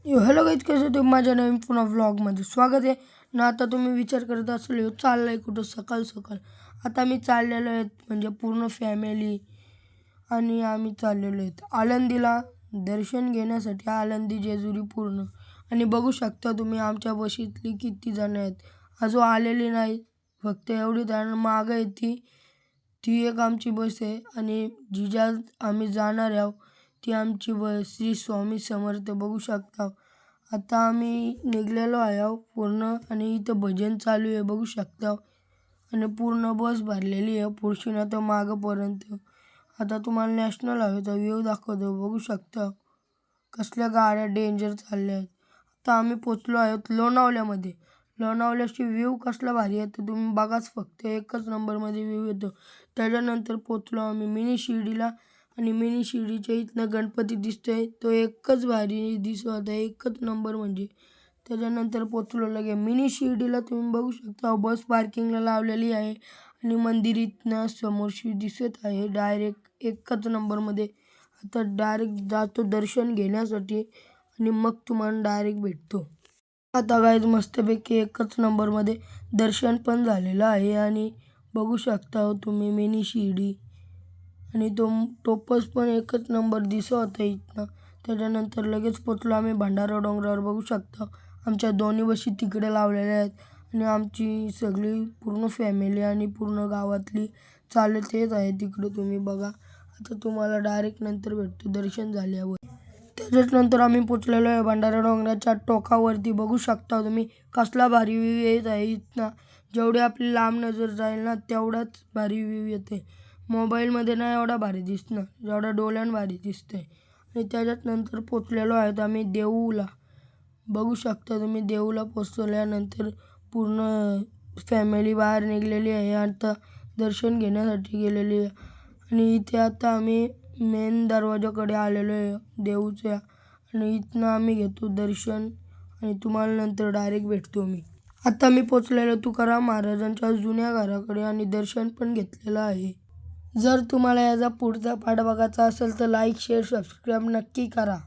Hello guys, कसे तुम्ही माझ्या नवीन पुन्हा व्लॉगमध्ये स्वागत आहे ना. आता तुम्ही विचार करत असाल चाललंय कुठं सकाळ सकाळ. आता मी चाललेलो आहेत म्हणजे पूर्ण फॅमिली आणि आम्ही चाललेलो आहेत आळंदीला दर्शन घेण्यासाठी. आळंदी जेजुरी पूर्ण. आणि बघू शकता तुम्ही आमच्या बशीतली किती जण आहेत. अजून आलेली नाही, फक्त एवढी जण मागं आहे. ती एक आमची बस आहे आणि जिजा आम्ही जाणार आहोत ती आमची बस श्री स्वामी समर्थ. बघू शकता आता आम्ही निघलेलो आहे पूर्ण आणि इथं भजन चालू आहे बघू शकता. आणि पूर्ण बस भरलेली आहे पुढची तर मागंपर्यंत. आता तुम्हाला नॅशनल हायवेचा व्ह्यू दाखवतो, बघू शकता कसल्या गाड्या डेंजर चालल्या आहेत. आता आम्ही पोचलो आहोत लोणावल्यामध्ये. लोणावल्याची व्ह्यू कसला भारी आहे तर तुम्ही बघाच, फक्त एकच नंबरमध्ये व्ह्यू येतो. त्याच्यानंतर पोचलो आम्ही मिनी शिर्डीला आणि मिनी शिर्डीच्या इथनं गणपती दिसतोय, तो एकच भारी दिसत आहे, एकच नंबर म्हणजे. त्याच्यानंतर पोचलो लगे मिनी शिर्डीला. तुम्ही बघू शकता बस पार्किंगला लावलेली आहे आणि मंदिर इथनं समोरशी दिसत आहे डायरेक्ट एकच नंबरमध्ये. आता डायरेक्ट जातो दर्शन घेण्यासाठी आणि मग तुम्हाला डायरेक्ट भेटतो. आता गाईज मस्तपैकी एकच नंबरमध्ये दर्शन पण झालेलं आहे आणि बघू शकता तुम्ही मिनी शिर्डी आणि तो टोपस पण एकच नंबर दिसत होता इथनं. त्याच्यानंतर लगेच पोचलो आम्ही भंडारा डोंगरावर. बघू शकता आमच्या दोन्ही बशी तिकडे लावलेल्या आहेत आणि आमची सगळी पूर्ण फॅमिली आणि पूर्ण गावातली चालत येत आहे तिकडे. तुम्ही बघा आता तुम्हाला डायरेक्ट नंतर भेटतो दर्शन झाल्यावर. त्याच्याच नंतर आम्ही पोचलेलो आहे भंडारा डोंगराच्या टोकावरती. बघू शकता तुम्ही कसला भारी व्ह्यू येत आहे इथनं. जेवढी आपली लांब नजर जाईल ना तेवढाच भारी व्ह्यू येते. मोबाईलमध्ये नाही एवढा भारी दिसणार जेवढा डोळ्यानं भारी दिसतंय. आणि त्याच्यात नंतर पोचलेलो आहेत आम्ही देऊला. बघू शकता तुम्ही देऊला पोचल्यानंतर पूर्ण फॅमिली बाहेर निघलेली आहे, आता दर्शन घेण्यासाठी गेलेली आहे. आणि इथे आता आम्ही मेन दरवाजाकडे आलेलो आहे देऊच्या आणि इथनं आम्ही घेतो दर्शन आणि तुम्हाला नंतर डायरेक्ट भेटतो मी. आता मी पोचलेलो तुकाराम महाराजांच्या जुन्या घराकडे आणि दर्शन पण घेतलेलं आहे. जर तुम्हाला याचा पुढचा पार्ट बघायचा असेल तर लाईक शेअर सबस्क्राईब नक्की करा.